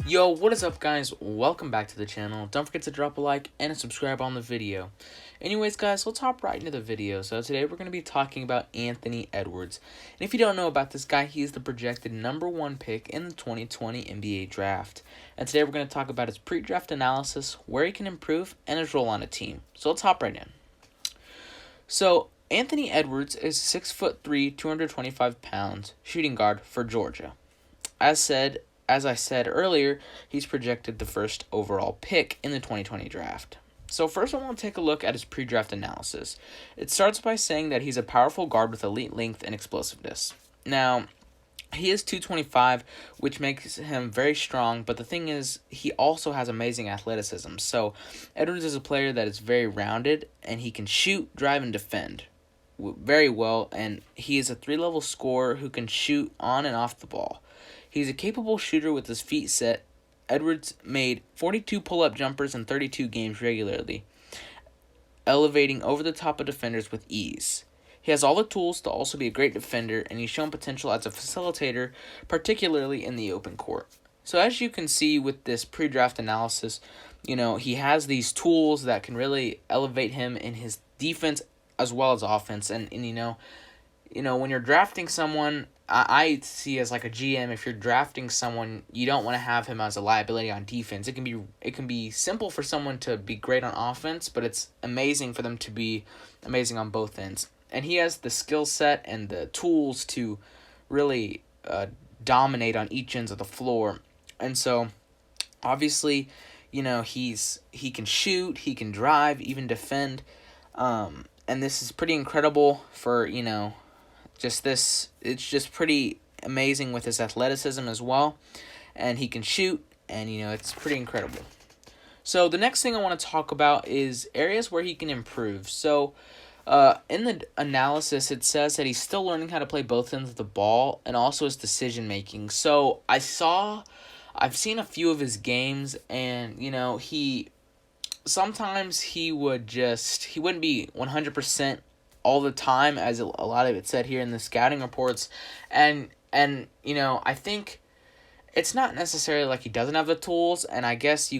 Yo, what is up, guys? Welcome back to the channel. Don't forget to drop a like and a subscribe on the video. Anyways, guys, let's hop right into the video. So today we're going to be talking about Anthony Edwards. And if you don't know about this guy, he is the projected #1 pick in the 2020 NBA draft. And today we're going to talk about his pre-draft analysis, where he can improve, and his role on a team. So let's hop right in. So Anthony Edwards is 6'3", 225 pounds, shooting guard for Georgia. As I said earlier, he's projected the first overall pick in the 2020 draft. So first I want to take a look at his pre-draft analysis. It starts by saying that he's a powerful guard with elite length and explosiveness. Now, he is 225, which makes him very strong, but the thing is, he also has amazing athleticism. So Edwards is a player that is very rounded, and he can shoot, drive, and defend very well, and he is a 3-level scorer who can shoot on and off the ball. He's a capable shooter with his feet set. Edwards made 42 pull-up jumpers in 32 games regularly, elevating over the top of defenders with ease. He has all the tools to also be a great defender, and he's shown potential as a facilitator, particularly in the open court. So as you can see with this pre-draft analysis, he has these tools that can really elevate him in his defense as well as offense. And when you're drafting someone, I see as like a GM, if you're drafting someone, you don't want to have him as a liability on defense. It can be simple for someone to be great on offense, but it's amazing for them to be amazing on both ends. And he has the skill set and the tools to really dominate on each ends of the floor. And so, obviously, he can shoot, he can drive, even defend. And this is pretty incredible for, it's just pretty amazing with his athleticism as well. And he can shoot, and, it's pretty incredible. So the next thing I want to talk about is areas where he can improve. So in the analysis, it says that he's still learning how to play both ends of the ball and also his decision-making. So I've seen a few of his games, and, sometimes he wouldn't be 100% all the time, as a lot of it said here in the scouting reports, and I think it's not necessarily like he doesn't have the tools, and I guess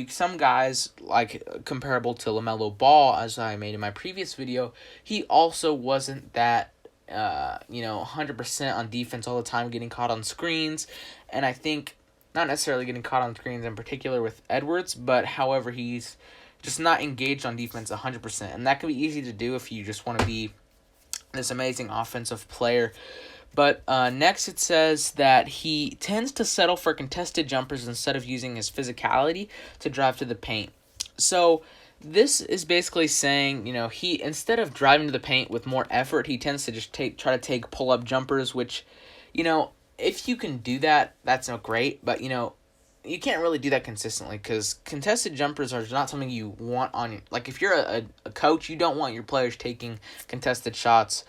some guys, like comparable to LaMelo Ball, as I made in my previous video, he also wasn't that 100% on defense all the time, getting caught on screens, and I think not necessarily getting caught on screens in particular with Edwards, but however, he's just not engaged on defense 100%. And that can be easy to do if you just want to be this amazing offensive player. But next it says that he tends to settle for contested jumpers instead of using his physicality to drive to the paint. So this is basically saying, he, instead of driving to the paint with more effort, he tends to just try to take pull-up jumpers, which, if you can do that, that's not great. But, you can't really do that consistently, because contested jumpers are not something you want on. Like, if you're a coach, you don't want your players taking contested shots.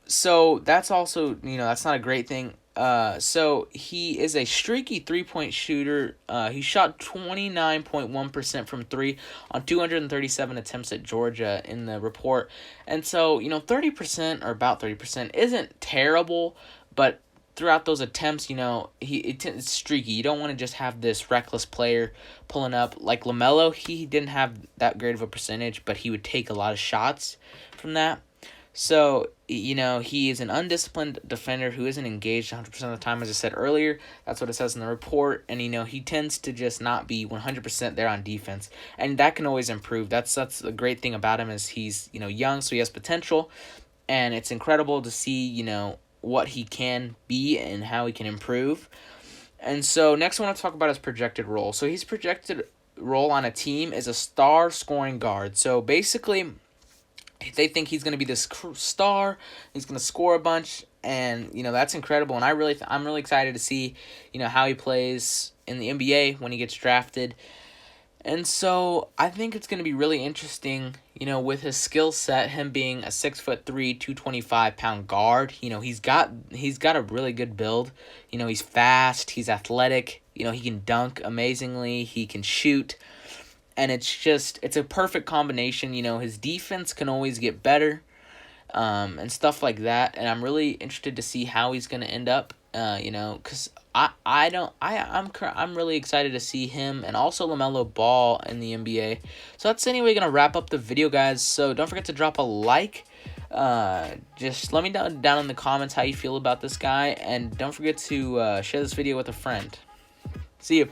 So that's also, that's not a great thing. So he is a streaky three-point shooter. He shot 29.1% from three on 237 attempts at Georgia in the report. And so, 30% or about 30% isn't terrible, but throughout those attempts, it's streaky. You don't want to just have this reckless player pulling up. Like LaMelo, he didn't have that great of a percentage, but he would take a lot of shots from that. So, he is an undisciplined defender who isn't engaged 100% of the time, as I said earlier. That's what it says in the report. And, he tends to just not be 100% there on defense. And that can always improve. That's the great thing about him, is he's, young, so he has potential. And it's incredible to see, what he can be and how he can improve. And so next I want to talk about his projected role. So his projected role on a team is a star scoring guard. So basically, they think he's going to be this star, he's going to score a bunch, and that's incredible. And I'm really excited to see how he plays in the NBA when he gets drafted. And so I think it's going to be really interesting, with his skill set, him being a 6'3", 225-pound guard. He's got a really good build. He's fast, he's athletic. He can dunk amazingly, he can shoot, and it's a perfect combination. His defense can always get better, and stuff like that. And I'm really interested to see how he's going to end up. Because I'm really excited to see him and also LaMelo Ball in the NBA. So that's anyway gonna wrap up the video, guys. So don't forget to drop a like. Just let me know down in the comments how you feel about this guy, and don't forget to share this video with a friend. See you.